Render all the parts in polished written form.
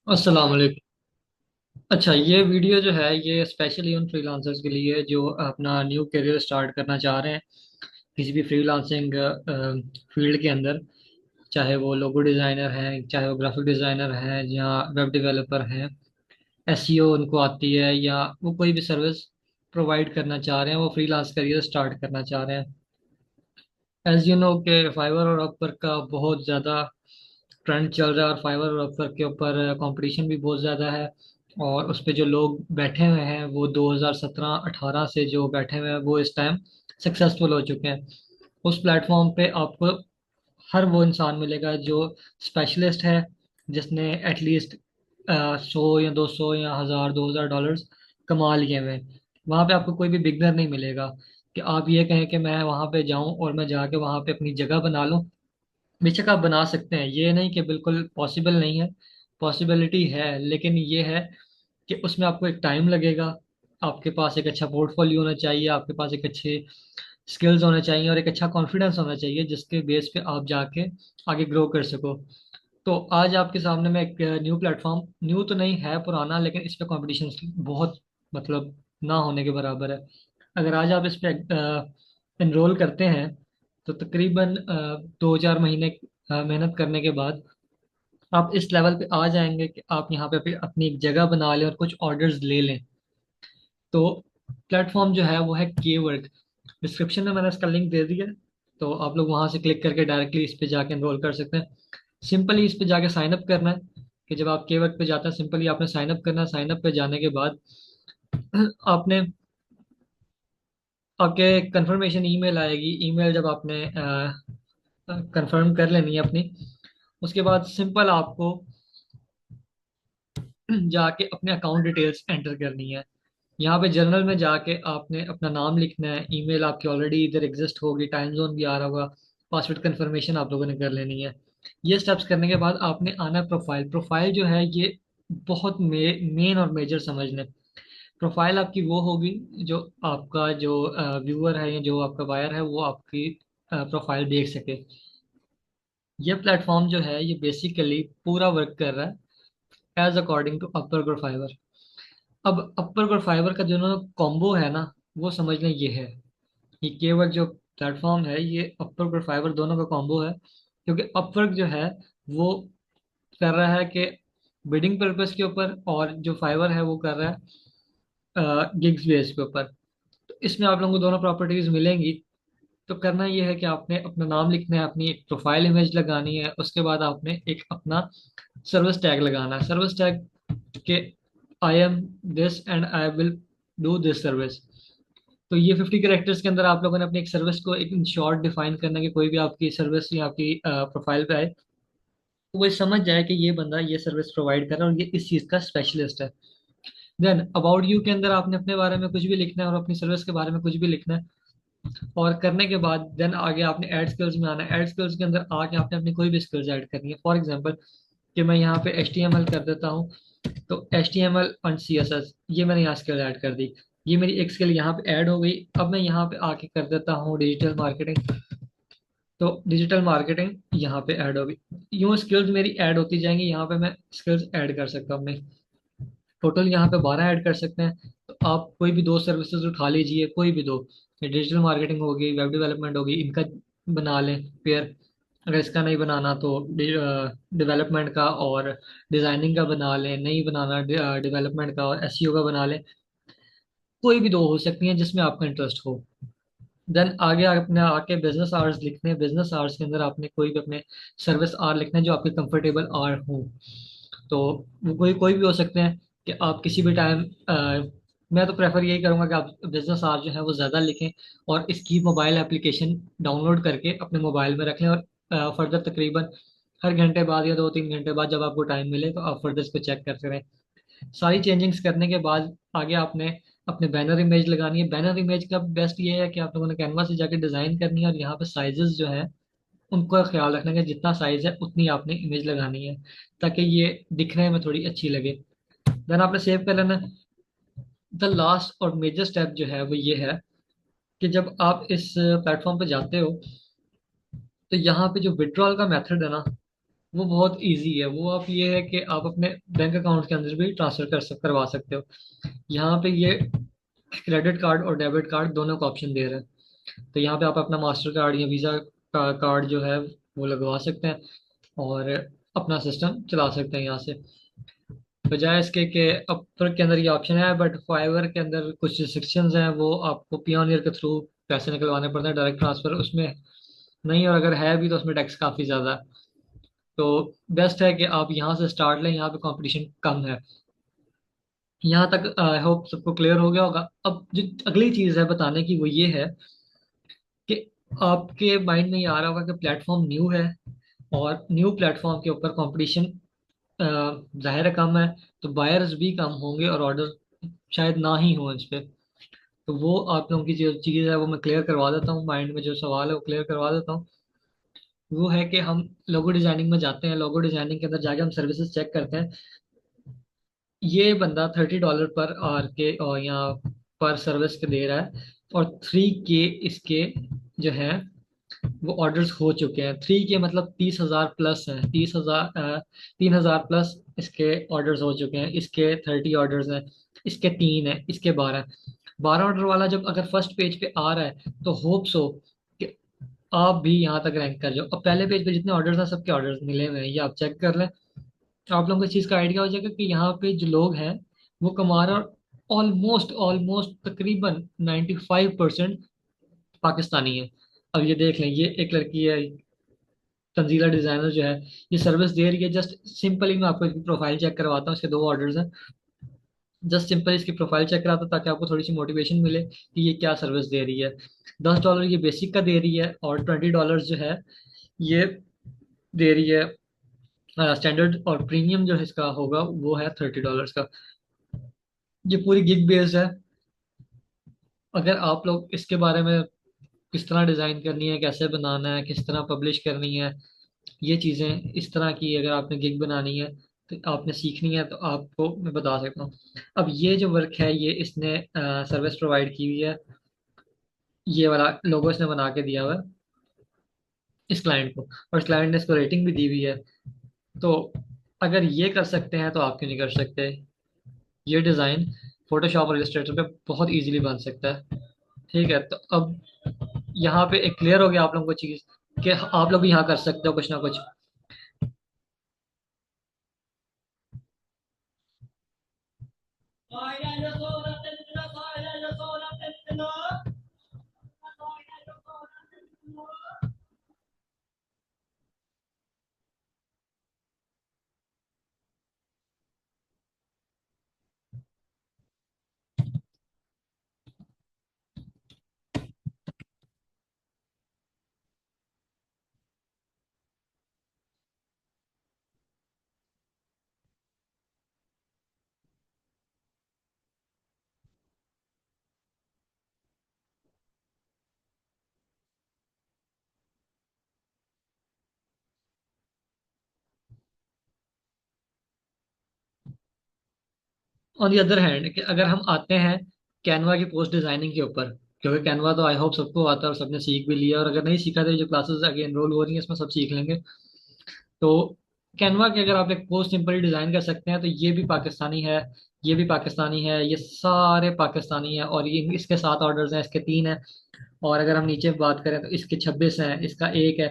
अस्सलाम वालेकुम। अच्छा, ये वीडियो जो है ये स्पेशली उन फ्रीलांसर्स के लिए है जो अपना न्यू करियर स्टार्ट करना चाह रहे हैं किसी भी फ्रीलांसिंग फील्ड के अंदर। चाहे वो लोगो डिज़ाइनर हैं, चाहे वो ग्राफिक डिज़ाइनर हैं, या वेब डेवलपर हैं, एसईओ उनको आती है, या वो कोई भी सर्विस प्रोवाइड करना चाह रहे हैं, वो फ्रीलांस करियर स्टार्ट करना चाह रहे हैं। एज यू नो के फाइवर और अपवर्क का बहुत ज़्यादा ट्रेंड चल रहा है, और फाइवर और अपवर्क के ऊपर कंपटीशन भी बहुत ज़्यादा है। और उस पे जो लोग बैठे हुए हैं वो 2017-18 से जो बैठे हुए हैं वो इस टाइम सक्सेसफुल हो चुके हैं। उस प्लेटफॉर्म पे आपको हर वो इंसान मिलेगा जो स्पेशलिस्ट है, जिसने एटलीस्ट 100 या 200 या 1000-2000 डॉलर्स कमा लिए हुए हैं। वहाँ पे आपको कोई भी बिगनर नहीं मिलेगा कि आप ये कहें कि मैं वहाँ पे जाऊँ और मैं जाके वहाँ पे अपनी जगह बना लूँ। बेशक आप बना सकते हैं, ये नहीं कि बिल्कुल पॉसिबल नहीं है, पॉसिबिलिटी है, लेकिन ये है कि उसमें आपको एक टाइम लगेगा। आपके पास एक अच्छा पोर्टफोलियो होना चाहिए, आपके पास एक अच्छे स्किल्स होने चाहिए और एक अच्छा कॉन्फिडेंस होना चाहिए जिसके बेस पे आप जाके आगे ग्रो कर सको। तो आज आपके सामने मैं एक न्यू प्लेटफॉर्म, न्यू तो नहीं है, पुराना, लेकिन इस पे कंपटीशन बहुत, मतलब ना होने के बराबर है। अगर आज आप इस पे एनरोल करते हैं तो तकरीबन 2-4 महीने मेहनत करने के बाद आप इस लेवल पे आ जाएंगे कि आप यहाँ पे अपनी एक जगह बना लें और कुछ ऑर्डर्स ले लें। तो प्लेटफॉर्म जो है वो है के वर्क। डिस्क्रिप्शन में मैंने इसका लिंक दे दिया है, तो आप लोग वहां से क्लिक करके डायरेक्टली इस पे जाके एनरोल कर सकते हैं। सिंपली इस पे जाके साइन अप करना है। कि जब आप के वर्क पे जाते हैं सिंपली आपने साइन अप करना है। साइन अप पे जाने के बाद आपने आपके कंफर्मेशन ईमेल आएगी। ईमेल जब आपने कंफर्म कर लेनी है अपनी, उसके बाद सिंपल आपको जाके अपने अकाउंट डिटेल्स एंटर करनी है। यहाँ पे जर्नल में जाके आपने अपना नाम लिखना है। ईमेल आपकी ऑलरेडी इधर एग्जिस्ट होगी, टाइम जोन भी आ रहा होगा। पासवर्ड कंफर्मेशन आप लोगों ने कर लेनी है। ये स्टेप्स करने के बाद आपने आना है प्रोफाइल। प्रोफाइल जो है ये बहुत मेन और मेजर समझ लें। प्रोफाइल आपकी वो होगी जो आपका जो व्यूअर है या जो आपका बायर है वो आपकी प्रोफाइल देख सके। ये प्लेटफॉर्म जो है ये बेसिकली पूरा वर्क कर रहा है एज अकॉर्डिंग टू अपवर्क और फाइवर। अब अपवर्क और फाइवर का जो ना कॉम्बो है ना, वो समझ लें ये है। ये केवल जो प्लेटफॉर्म है ये अपवर्क और फाइवर दोनों का कॉम्बो है। क्योंकि अपवर्क जो है वो कर रहा है कि बिडिंग पर्पस के ऊपर, और जो फाइवर है वो कर रहा है गिग्स बेस के ऊपर। तो इसमें आप लोगों को दोनों प्रॉपर्टीज मिलेंगी। तो करना ये है कि आपने अपना नाम लिखना है, अपनी एक प्रोफाइल इमेज लगानी है, उसके बाद आपने एक अपना सर्विस टैग लगाना है। सर्विस टैग के I am this and I will do this service. तो ये 50 कैरेक्टर्स के अंदर आप लोगों ने अपनी एक सर्विस को एक इन शॉर्ट डिफाइन करना है कि कोई भी आपकी सर्विस या आपकी प्रोफाइल पे आए तो वो समझ जाए कि ये बंदा ये सर्विस प्रोवाइड कर रहा है और ये इस चीज़ का स्पेशलिस्ट है। देन अबाउट यू के अंदर आपने अपने बारे में कुछ भी लिखना है और अपनी सर्विस के बारे में कुछ भी लिखना है। और करने के बाद देन आगे आपने ऐड स्किल्स में आना है। ऐड स्किल्स के अंदर आके आपने अपनी कोई भी स्किल्स ऐड करनी है। फॉर एग्जांपल कि मैं यहाँ पे HTML कर देता हूँ, तो HTML और CSS ये मैंने यहाँ स्किल ऐड कर दी। ये मेरी एक स्किल यहाँ पे ऐड हो गई। अब मैं यहाँ पे आके कर देता हूँ डिजिटल मार्केटिंग, तो डिजिटल मार्केटिंग यहाँ पे ऐड होगी। यूँ स्किल्स मेरी ऐड होती जाएंगी। यहाँ पे मैं स्किल्स ऐड कर सकता हूँ अपनी। टोटल यहाँ पे 12 ऐड कर सकते हैं। तो आप कोई भी दो सर्विसेज उठा लीजिए, कोई भी दो। डिजिटल मार्केटिंग होगी, वेब डेवलपमेंट होगी, इनका बना लें पेयर। अगर इसका नहीं बनाना तो डेवलपमेंट का और डिजाइनिंग का बना लें। नहीं बनाना डेवलपमेंट का और SEO का बना लें। कोई भी दो हो सकती हैं जिसमें आपका इंटरेस्ट हो। देन आगे आपने आके बिजनेस आवर्स लिखने हैं। बिजनेस आवर्स के अंदर आपने कोई भी अपने सर्विस आवर लिखने हैं जो आपके कंफर्टेबल आवर हो। तो वो कोई कोई भी हो सकते हैं कि आप किसी भी टाइम, मैं तो प्रेफर यही करूंगा कि आप बिजनेस आवर जो है वो ज़्यादा लिखें और इसकी मोबाइल एप्लीकेशन डाउनलोड करके अपने मोबाइल में रख लें। और फर्दर तकरीबन हर घंटे बाद या 2-3 घंटे बाद जब आपको टाइम मिले तो आप फर्दर इसको चेक करते रहें। सारी चेंजिंग्स करने के बाद आगे आपने अपने बैनर इमेज लगानी है। बैनर इमेज का बेस्ट ये है कि आप लोगों ने कैनवा से जाके डिज़ाइन करनी है और यहाँ पे साइजेस जो है उनको ख्याल रखना है कि जितना साइज है उतनी आपने इमेज लगानी है ताकि ये दिखने में थोड़ी अच्छी लगे। देन आपने सेव कर लेना। द लास्ट और मेजर स्टेप जो है वो ये है कि जब आप इस प्लेटफॉर्म पे जाते हो तो यहाँ पे जो विड्रॉल का मेथड है ना, वो बहुत इजी है। वो आप ये है कि आप अपने बैंक अकाउंट के अंदर भी ट्रांसफर करवा सकते हो। यहाँ पे ये क्रेडिट कार्ड और डेबिट कार्ड दोनों का ऑप्शन दे रहे हैं। तो यहाँ पे आप अपना मास्टर कार्ड या वीज़ा का कार्ड जो है वो लगवा सकते हैं और अपना सिस्टम चला सकते हैं यहाँ से। बजाय इसके कि अपवर्क के अंदर ये ऑप्शन है, बट फाइवर के अंदर कुछ रिस्ट्रिक्शंस हैं, वो आपको पियोनियर के थ्रू पैसे निकलवाने पड़ते हैं, डायरेक्ट ट्रांसफर उसमें नहीं, और अगर है भी तो उसमें टैक्स काफ़ी ज़्यादा है। तो बेस्ट है कि आप यहाँ से स्टार्ट लें, यहाँ पे कंपटीशन कम है। यहाँ तक आई होप सबको क्लियर हो गया होगा। अब जो अगली चीज़ है बताने की वो ये है कि आपके माइंड में ये आ रहा होगा कि प्लेटफॉर्म न्यू है और न्यू प्लेटफॉर्म के ऊपर कंपटीशन जाहिर है कम है, तो बायर्स भी कम होंगे और ऑर्डर शायद ना ही हो इस पे। तो वो आप लोगों की जो चीज़ है वो मैं क्लियर करवा देता हूँ, माइंड में जो सवाल है वो क्लियर करवा देता हूँ। वो है कि हम लोगो डिजाइनिंग में जाते हैं, लोगो डिजाइनिंग के अंदर जाके हम सर्विसेज चेक करते हैं। ये बंदा $30 पर आवर के और यहाँ पर सर्विस के दे रहा है, और 3K इसके जो है वो ऑर्डर्स हो चुके हैं। 3K मतलब 30,000 प्लस हैं, 30,000, 3,000 प्लस इसके ऑर्डर्स हो चुके हैं। इसके 30 ऑर्डर्स हैं, इसके 3 हैं, इसके 12 ऑर्डर वाला जब अगर फर्स्ट पेज पे आ रहा है तो होप सो कि आप भी यहाँ तक रैंक कर जाओ। अब पहले पेज पे जितने ऑर्डर्स हैं सबके ऑर्डर्स मिले हुए हैं, ये आप चेक कर लें। तो आप लोगों को इस चीज़ का आइडिया हो जाएगा कि यहाँ पे जो लोग हैं वो कमा रहे हैं। ऑलमोस्ट ऑलमोस्ट तकरीबन 95% पाकिस्तानी है। अब ये देख लें, ये एक लड़की है तंजीला डिजाइनर जो है, ये सर्विस दे रही है। जस्ट सिंपली मैं आपको इसकी प्रोफाइल चेक करवाता हूँ, इसके 2 ऑर्डर्स हैं। जस्ट सिंपल इसकी प्रोफाइल चेक कराता हूँ ताकि आपको थोड़ी सी मोटिवेशन मिले कि ये क्या सर्विस दे रही है। $10 ये बेसिक का दे रही है, और $20 जो है ये दे रही है स्टैंडर्ड, और प्रीमियम जो है इसका होगा वो है $30 का। ये पूरी गिग बेस्ड है। अगर आप लोग इसके बारे में किस तरह डिज़ाइन करनी है, कैसे बनाना है, किस तरह पब्लिश करनी है, ये चीज़ें इस तरह की अगर आपने गिग बनानी है तो आपने सीखनी है, तो आपको मैं बता सकता हूँ। अब ये जो वर्क है ये इसने सर्विस प्रोवाइड की हुई है। ये वाला लोगो इसने बना के दिया हुआ है इस क्लाइंट को, और इस क्लाइंट ने इसको रेटिंग भी दी हुई है। तो अगर ये कर सकते हैं तो आप क्यों नहीं कर सकते। ये डिज़ाइन फोटोशॉप और इलस्ट्रेटर पे बहुत इजीली बन सकता है। ठीक है, तो अब यहाँ पे एक क्लियर हो गया आप लोगों को चीज़ कि आप लोग भी यहाँ कर सकते हो कुछ ना कुछ। ऑन दी अदर हैंड कि अगर हम आते हैं कैनवा की पोस्ट डिजाइनिंग के ऊपर, क्योंकि कैनवा तो आई होप सबको आता है और सबने सीख भी लिया, और अगर नहीं सीखा तो ये जो क्लासेस आगे एनरोल हो रही हैं इसमें सब सीख लेंगे। तो कैनवा के अगर आप एक पोस्ट सिंपली डिजाइन कर सकते हैं तो ये भी पाकिस्तानी है, ये भी पाकिस्तानी है, ये सारे पाकिस्तानी है, और ये इसके 7 ऑर्डर्स हैं, इसके 3 हैं। और अगर हम नीचे बात करें तो इसके 26 हैं, इसका 1 है।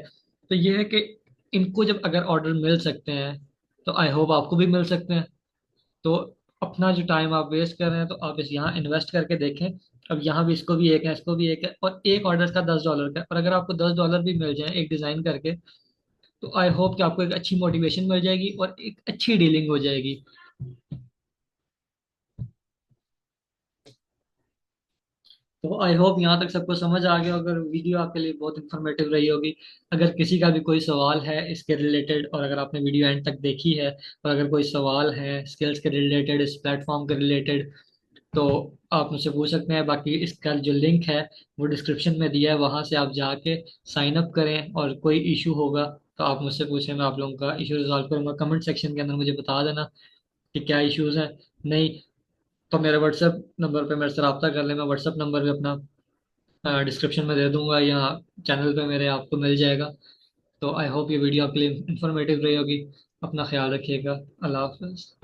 तो ये है कि इनको जब अगर ऑर्डर मिल सकते हैं तो आई होप आपको भी मिल सकते हैं। तो अपना जो टाइम आप वेस्ट कर रहे हैं तो आप इस यहाँ इन्वेस्ट करके देखें। अब यहाँ भी इसको भी 1 है, इसको भी 1 है, और एक ऑर्डर का $10 का है। और अगर आपको $10 भी मिल जाए एक डिज़ाइन करके, तो आई होप कि आपको एक अच्छी मोटिवेशन मिल जाएगी और एक अच्छी डीलिंग हो जाएगी। तो आई होप यहाँ तक सबको समझ आ गया। अगर वीडियो आपके लिए बहुत इंफॉर्मेटिव रही होगी, अगर किसी का भी कोई सवाल है इसके रिलेटेड, और अगर आपने वीडियो एंड तक देखी है, और अगर कोई सवाल है स्किल्स के रिलेटेड, इस प्लेटफॉर्म के रिलेटेड, तो आप मुझसे पूछ सकते हैं। बाकी इसका जो लिंक है वो डिस्क्रिप्शन में दिया है, वहां से आप जाके साइन अप करें, और कोई इशू होगा तो आप मुझसे पूछें, मैं आप लोगों का इशू रिजॉल्व करूंगा। कमेंट सेक्शन के अंदर मुझे बता देना कि क्या इश्यूज हैं। नहीं तो मेरे व्हाट्सएप नंबर पे मेरे से रब्ता कर लें, मैं व्हाट्सएप नंबर भी अपना डिस्क्रिप्शन में दे दूंगा, या चैनल पे मेरे आपको मिल जाएगा। तो आई होप ये वीडियो आपके लिए इंफॉर्मेटिव रही होगी। अपना ख्याल रखिएगा। अल्लाह हाफिज।